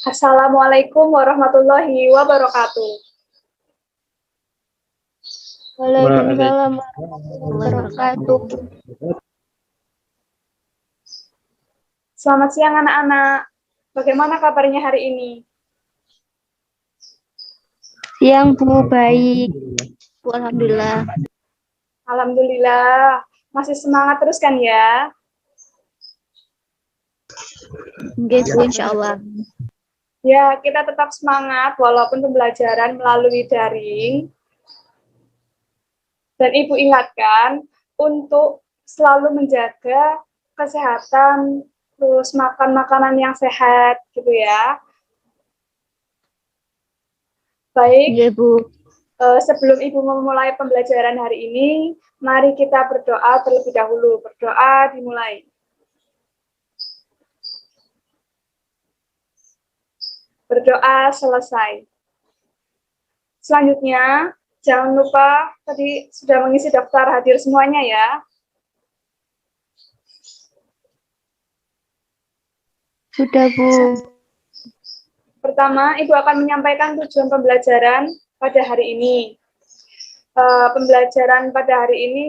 Assalamualaikum warahmatullahi wabarakatuh. Waalaikumsalam warahmatullahi wabarakatuh. Selamat siang anak-anak. Bagaimana kabarnya hari ini? Siang Bu, baik. Bu, alhamdulillah. Alhamdulillah. Masih semangat terus kan ya? Nggih Bu, insyaallah. Ya, kita tetap semangat walaupun pembelajaran melalui daring. Dan Ibu ingatkan untuk selalu menjaga kesehatan, terus makan makanan yang sehat gitu ya. Baik, Nggih Bu. sebelum Ibu memulai pembelajaran hari ini, mari kita berdoa terlebih dahulu. Berdoa dimulai. Berdoa selesai. Selanjutnya, jangan lupa tadi sudah mengisi daftar hadir semuanya ya. Sudah Bu. Pertama, Ibu akan menyampaikan tujuan pembelajaran pada hari ini. Pembelajaran pada hari ini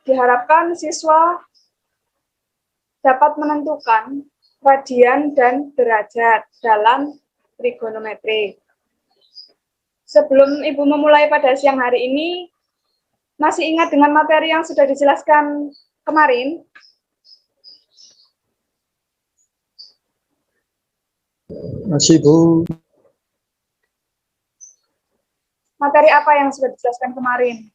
diharapkan siswa dapat menentukan radian dan derajat dalam trigonometri. Sebelum Ibu memulai pada siang hari ini, masih ingat dengan materi yang sudah dijelaskan kemarin? Masih Bu. Materi apa yang sudah dijelaskan kemarin?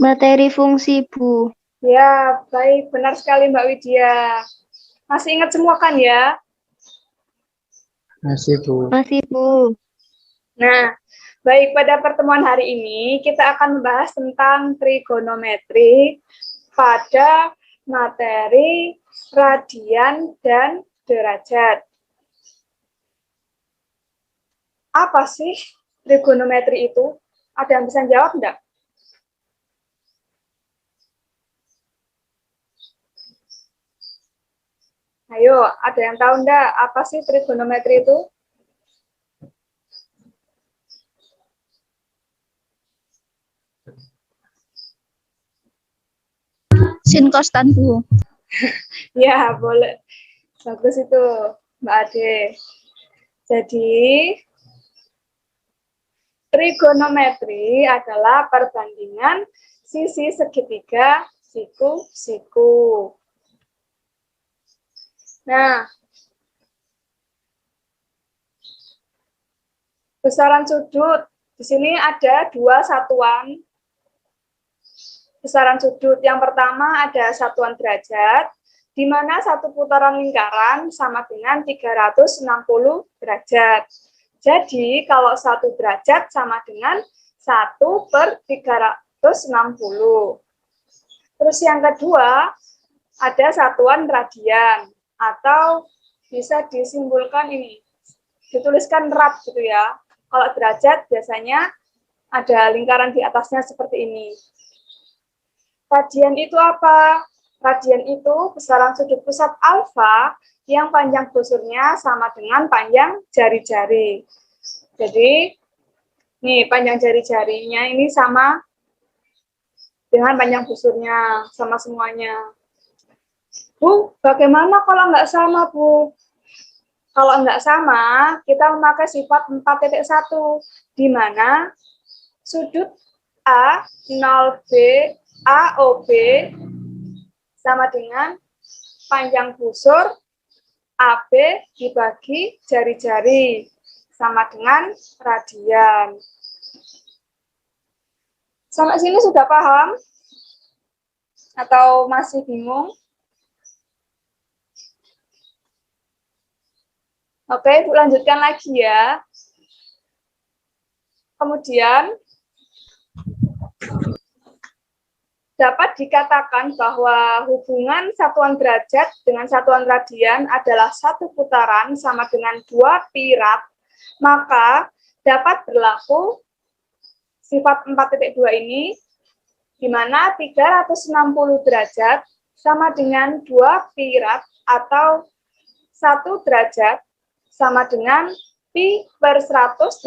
Materi fungsi Bu. Ya, baik. Benar sekali Mbak Widya. Masih ingat semua kan ya? Masih Bu. Masih Bu. Nah, baik, pada pertemuan hari ini kita akan membahas tentang trigonometri pada materi radian dan derajat. Apa sih trigonometri itu? Ada yang bisa jawab enggak? Ayo, ada yang tahu enggak apa sih trigonometri itu? Sin kostan Bu. Ya, boleh. Bagus itu, Mbak Ade. Jadi, trigonometri adalah perbandingan sisi segitiga siku-siku. Nah, besaran sudut. Di sini ada dua satuan besaran sudut. Yang pertama ada satuan derajat, di mana satu putaran lingkaran sama dengan 360 derajat. Jadi, kalau 1 derajat sama dengan 1/360. Terus yang kedua, ada satuan radian, atau bisa disimbolkan ini, dituliskan rad gitu ya. Kalau derajat biasanya ada lingkaran di atasnya seperti ini. Radian itu apa? Radian itu besaran sudut pusat alfa yang panjang busurnya sama dengan panjang jari-jari. Jadi, nih panjang jari-jarinya ini sama dengan panjang busurnya, sama semuanya. Bu, bagaimana kalau nggak sama, Bu? Kalau nggak sama, kita memakai sifat 4.1, di mana sudut A, 0B, AOB sama dengan panjang busur AB dibagi jari-jari sama dengan radian. Sampai sini sudah paham? Atau masih bingung? Oke, Bu, lanjutkan lagi ya. Kemudian, dapat dikatakan bahwa hubungan satuan derajat dengan satuan radian adalah satu putaran sama dengan 2 pi rad, maka dapat berlaku sifat 4.2 ini di mana 360 derajat sama dengan 2 pi rad atau 1 derajat sama dengan pi per 180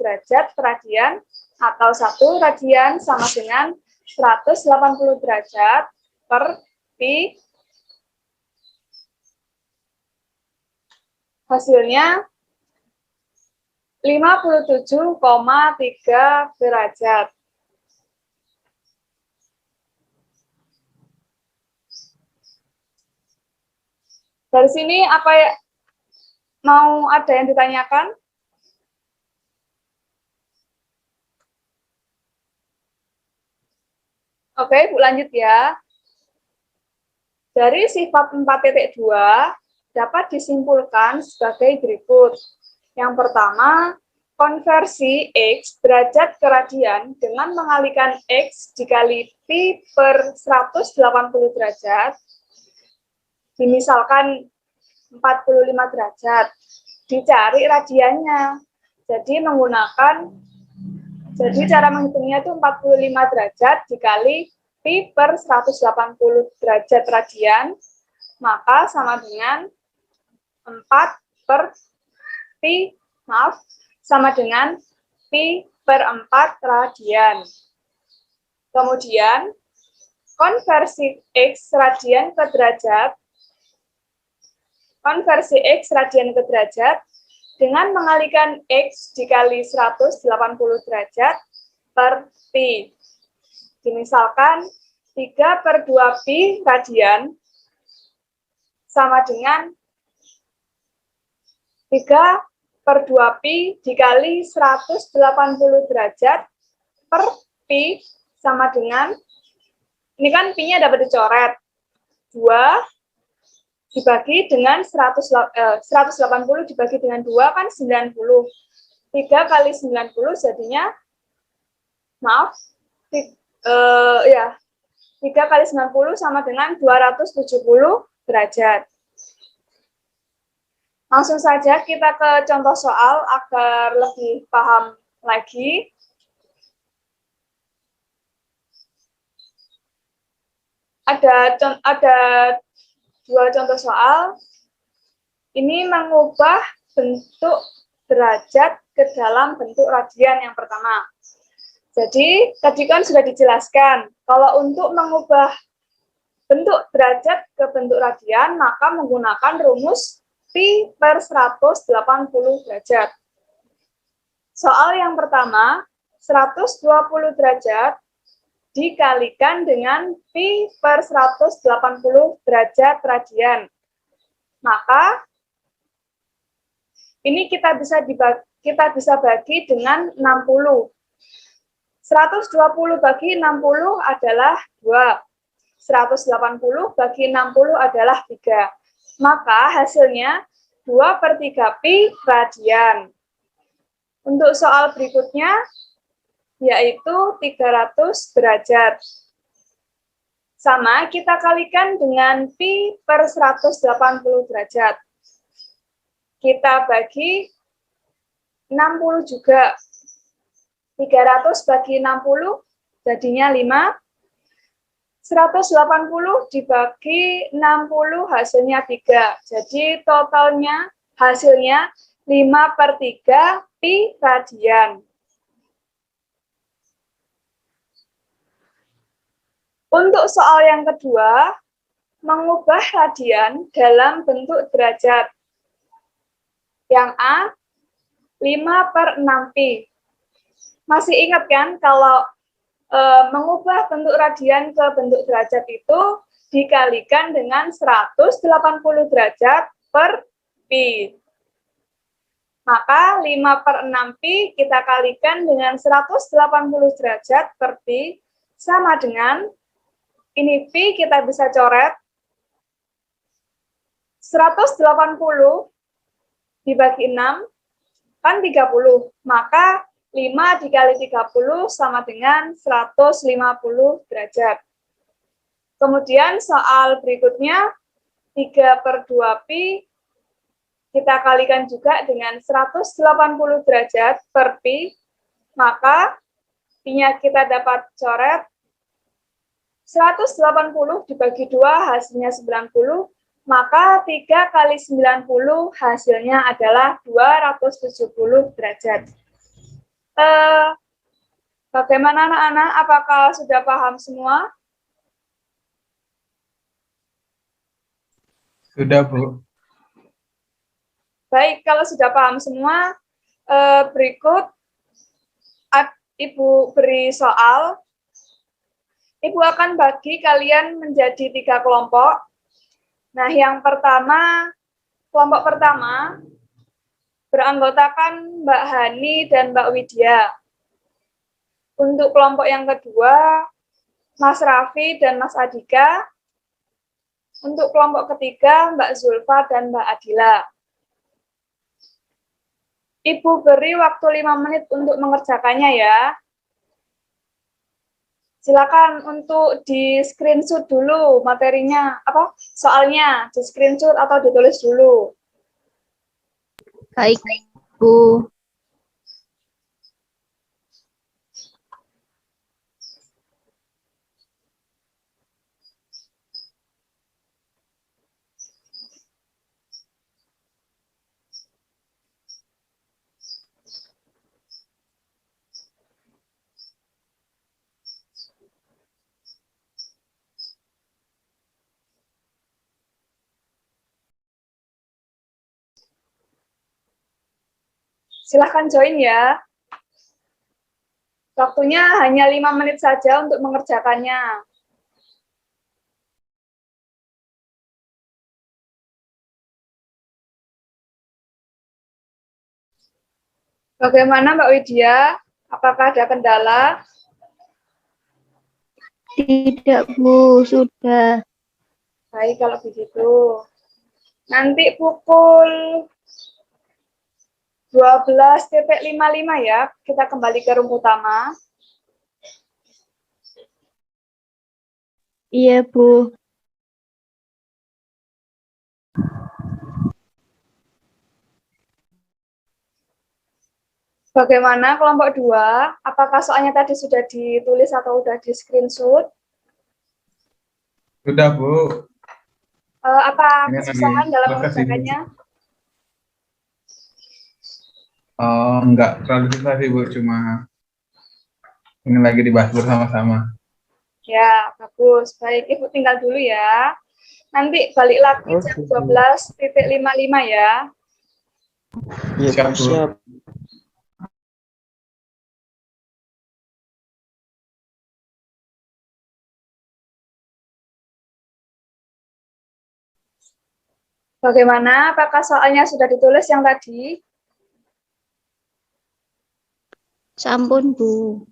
derajat per radian atau 1 radian sama dengan 180 derajat per pi. Hasilnya 57,3 derajat. Dari sini apa ya, mau ada yang ditanyakan? Oke, Bu lanjut ya. Dari sifat 4.2 dapat disimpulkan sebagai berikut. Yang pertama, konversi X derajat ke radian dengan mengalihkan X dikali pi per 180 derajat, dimisalkan 45 derajat, dicari radiannya. Jadi cara menghitungnya itu 45 derajat dikali pi per 180 derajat radian, maka sama dengan 4 per pi, sama dengan pi per 4 radian. Kemudian, konversi X radian ke derajat, dengan mengalihkan X dikali 180 derajat per pi. Dimisalkan 3 per 2 pi radian sama dengan 3 per 2 pi dikali 180 derajat per pi sama dengan, ini kan pi-nya dapat dicoret, 2 dibagi dengan 180 dibagi dengan 2 kan 90. 3 kali 90 jadinya, 3 kali 90 sama dengan 270 derajat. Langsung saja kita ke contoh soal agar lebih paham lagi. Ada 2 contoh soal. Ini mengubah bentuk derajat ke dalam bentuk radian yang pertama. Jadi, tadi kan sudah dijelaskan, kalau untuk mengubah bentuk derajat ke bentuk radian, maka menggunakan rumus pi per 180 derajat. Soal yang pertama, 120 derajat dikalikan dengan pi per 180 derajat radian. Maka, ini kita bisa bagi dengan 60. 120 bagi 60 adalah 2. 180 bagi 60 adalah 3. Maka hasilnya 2 per 3 pi radian. Untuk soal berikutnya, yaitu 300 derajat. Sama, kita kalikan dengan pi per 180 derajat. Kita bagi 60 juga. 300 bagi 60 jadinya 5. 180 dibagi 60 hasilnya 3. Jadi totalnya hasilnya 5 per 3 pi radian. Untuk soal yang kedua, mengubah radian dalam bentuk derajat. Yang A, 5 per 6 pi. Masih ingat kan kalau mengubah bentuk radian ke bentuk derajat itu dikalikan dengan 180 derajat per pi. Maka 5 per 6 pi kita kalikan dengan 180 derajat per pi sama dengan, ini pi kita bisa coret, 180 dibagi 6 kan 30, maka 5 dikali 30 sama dengan 150 derajat. Kemudian soal berikutnya, 3 per 2 pi, kita kalikan juga dengan 180 derajat per pi, maka pi-nya kita dapat coret, 180 dibagi 2 hasilnya 90, maka 3 kali 90 hasilnya adalah 270 derajat. Bagaimana anak-anak? Apakah sudah paham semua? Sudah, Bu. Baik, kalau sudah paham semua, berikut Ibu beri soal. Ibu akan bagi kalian menjadi 3 kelompok. Nah, yang pertama, kelompok pertama beranggotakan Mbak Hani dan Mbak Widya. Untuk kelompok yang kedua, Mas Raffi dan Mas Adika. Untuk kelompok ketiga, Mbak Zulfa dan Mbak Adila. Ibu beri waktu 5 menit untuk mengerjakannya ya. Silakan untuk di screenshot dulu materinya, soalnya di screenshot atau ditulis dulu. Baik, Bu. Silakan join ya. Waktunya hanya 5 menit saja untuk mengerjakannya. Bagaimana Mbak Widya? Apakah ada kendala? Tidak, Bu. Sudah. Baik, kalau begitu. Nanti pukul 12.55 ya, kita kembali ke room utama. Iya, Bu. Bagaimana kelompok 2? Apakah soalnya tadi sudah ditulis atau sudah di screenshot? Sudah, Bu. Apa Ini kesusahan lagi dalam proses ini. mengerjakannya? Enggak terlalu susah sih, Bu. Cuma ini lagi dibahas bersama-sama. Ya, bagus. Baik, Ibu tinggal dulu ya. Nanti balik lagi jam 12.55 ya. Iya, Siap, Bu. Bu. Siap. Bagaimana? Apakah soalnya sudah ditulis yang tadi? Sampun, Bu.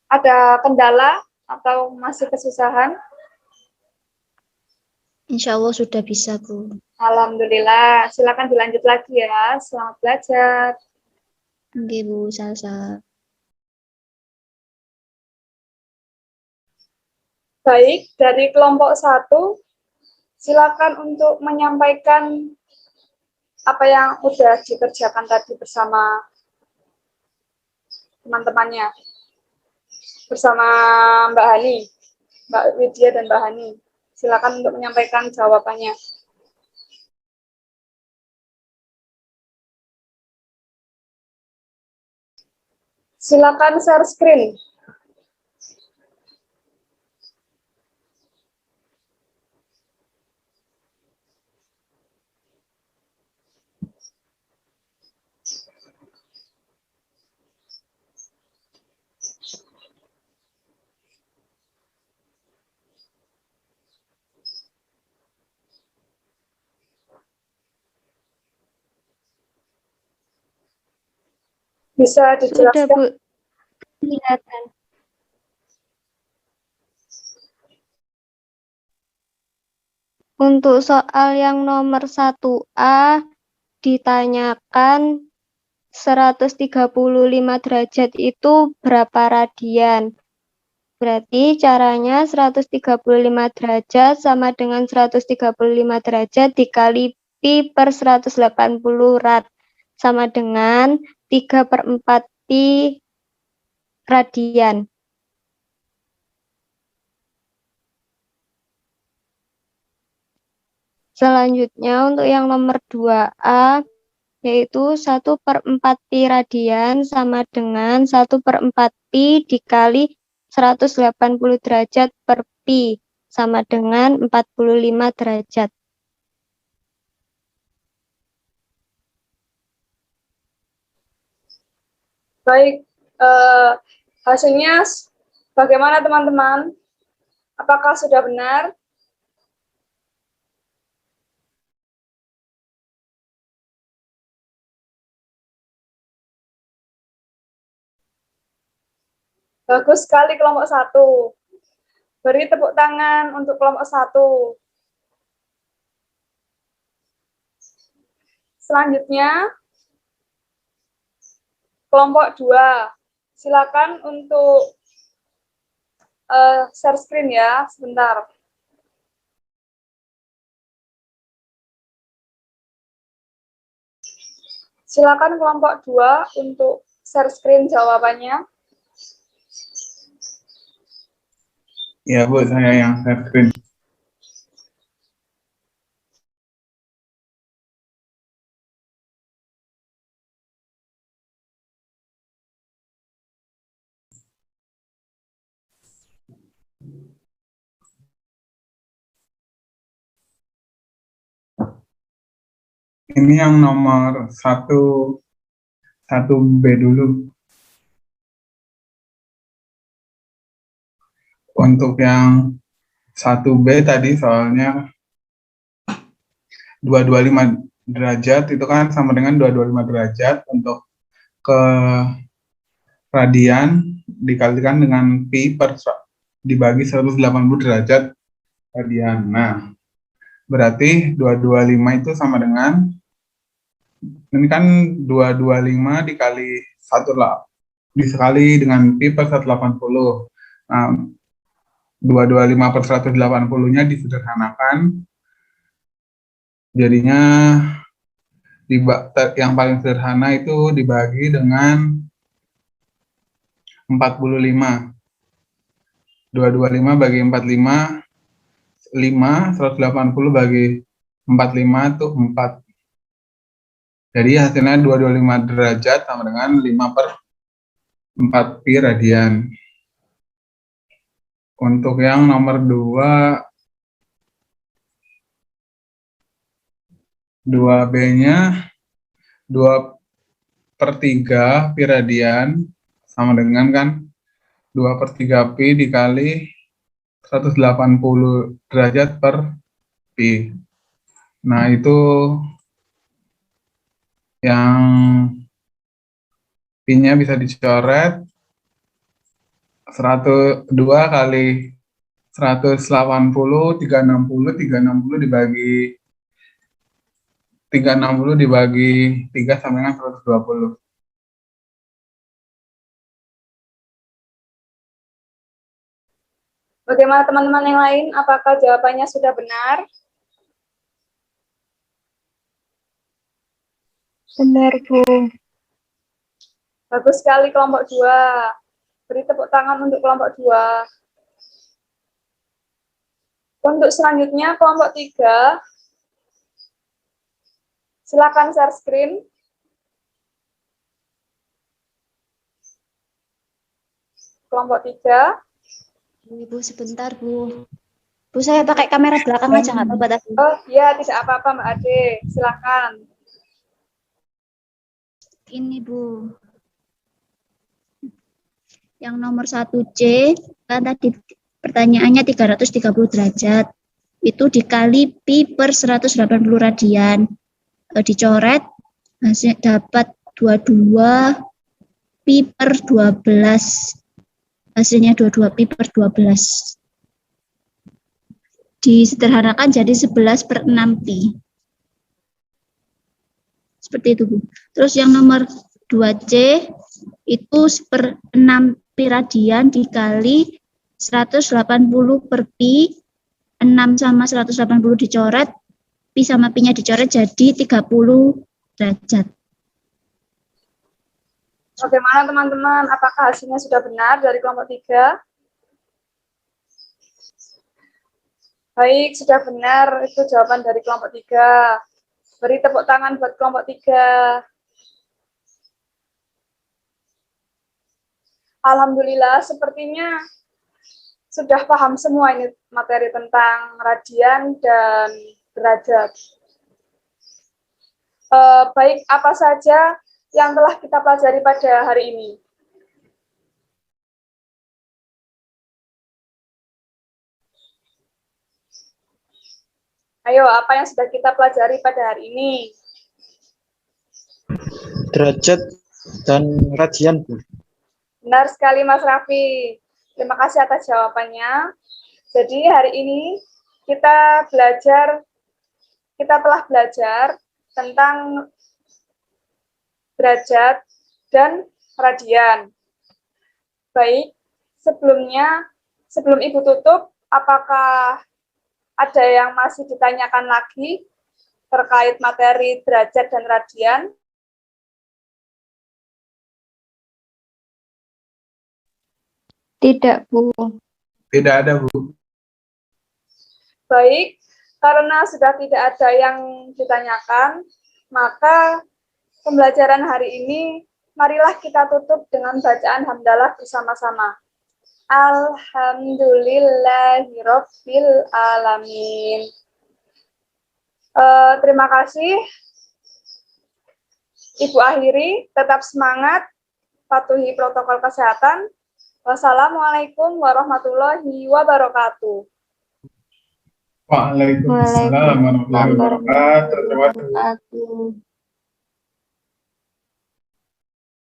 Ada kendala atau masih kesusahan? Insya Allah sudah bisa, Bu. Alhamdulillah. Silakan dilanjut lagi ya. Selamat belajar. Oke, Bu. Salsa. Baik, dari kelompok 1, silakan untuk menyampaikan apa yang sudah dikerjakan tadi bersama teman-temannya. Bersama Mbak Hani, Mbak Widya dan Mbak Hani. Silakan untuk menyampaikan jawabannya. Silakan share screen. Bisa Sudah, dijelaskan? Bu. Kelihatan. Untuk soal yang nomor 1A ditanyakan 135 derajat itu berapa radian? Berarti caranya 135 derajat sama dengan 135 derajat dikali pi per 180 rad. Sama dengan 3/4 pi radian. Selanjutnya untuk yang nomor 2A, yaitu 1/4 pi radian sama dengan 1/4 pi dikali 180 derajat per pi, sama dengan 45 derajat. Baik, hasilnya bagaimana teman-teman? Apakah sudah benar? Bagus sekali kelompok 1. Beri tepuk tangan untuk kelompok 1. Selanjutnya, kelompok 2. Silakan untuk share screen ya, sebentar. Silakan kelompok 2 untuk share screen jawabannya. Ya, Bu, saya yang share screen. Ini yang nomor 1B dulu. Untuk yang 1B tadi soalnya 225 derajat itu kan sama dengan 225 derajat untuk ke radian dikalikan dengan pi dibagi 180 derajat radian. Nah, berarti 225 itu sama dengan, ini kan 225 dikali 1 lah, disekali dengan pi per 180. Nah, 225 per 180-nya disederhanakan, jadinya yang paling sederhana itu dibagi dengan 45. 225 bagi 45, 5, 180 bagi 45 itu 4. Jadi hasilnya 225 derajat sama dengan 5/4 pi radian. Untuk yang nomor 2B-nya 2/3 pi radian sama dengan kan 2/3 pi dikali 180 derajat per pi. Nah, itu yang pi-nya bisa dicoret 2 kali 180, 360 dibagi 3 sama dengan 120. Bagaimana teman-teman yang lain? Apakah jawabannya sudah benar? Benar, Bu. Bagus sekali kelompok 2. Beri tepuk tangan untuk kelompok 2. Untuk selanjutnya kelompok 3. Silakan share screen. Kelompok 3. Ibu sebentar, Bu. Bu, saya pakai kamera belakang aja nggak apa-apa tadi. Oh ya, tidak apa-apa Mbak Ade. Silakan. Ini, Bu. Yang nomor 1C, kan tadi pertanyaannya 330 derajat. Itu dikali pi per 180 radian. Dicoret, hasil dapat 22 pi per 12. Hasilnya 22 pi per 12. Disederhanakan jadi 11/6 pi. Seperti itu, Bu. Terus yang nomor 2C itu 1/6 pi radian dikali 180 per pi, 6 sama 180 dicoret, pi sama pi-nya dicoret jadi 30 derajat. Bagaimana teman-teman? Apakah hasilnya sudah benar dari kelompok 3? Baik, sudah benar. Itu jawaban dari kelompok 3. Beri tepuk tangan buat kelompok 3. Alhamdulillah, sepertinya sudah paham semua ini materi tentang radian dan derajat. Baik, apa saja yang telah kita pelajari pada hari ini? Ayo, apa yang sudah kita pelajari pada hari ini? Derajat dan radian, Bu. Benar sekali, Mas Raffi. Terima kasih atas jawabannya. Jadi hari ini kita telah belajar tentang derajat dan radian. Baik, sebelum Ibu tutup, apakah ada yang masih ditanyakan lagi terkait materi derajat dan radian? Tidak, Bu. Tidak ada, Bu. Baik, karena sudah tidak ada yang ditanyakan, maka pembelajaran hari ini marilah kita tutup dengan bacaan hamdalah bersama-sama. Alhamdulillahirabbil alamin. Terima kasih. Ibu akhiri, tetap semangat, patuhi protokol kesehatan. Wassalamualaikum warahmatullahi wabarakatuh. Waalaikumsalam warahmatullahi wabarakatuh. Wabarakatuh.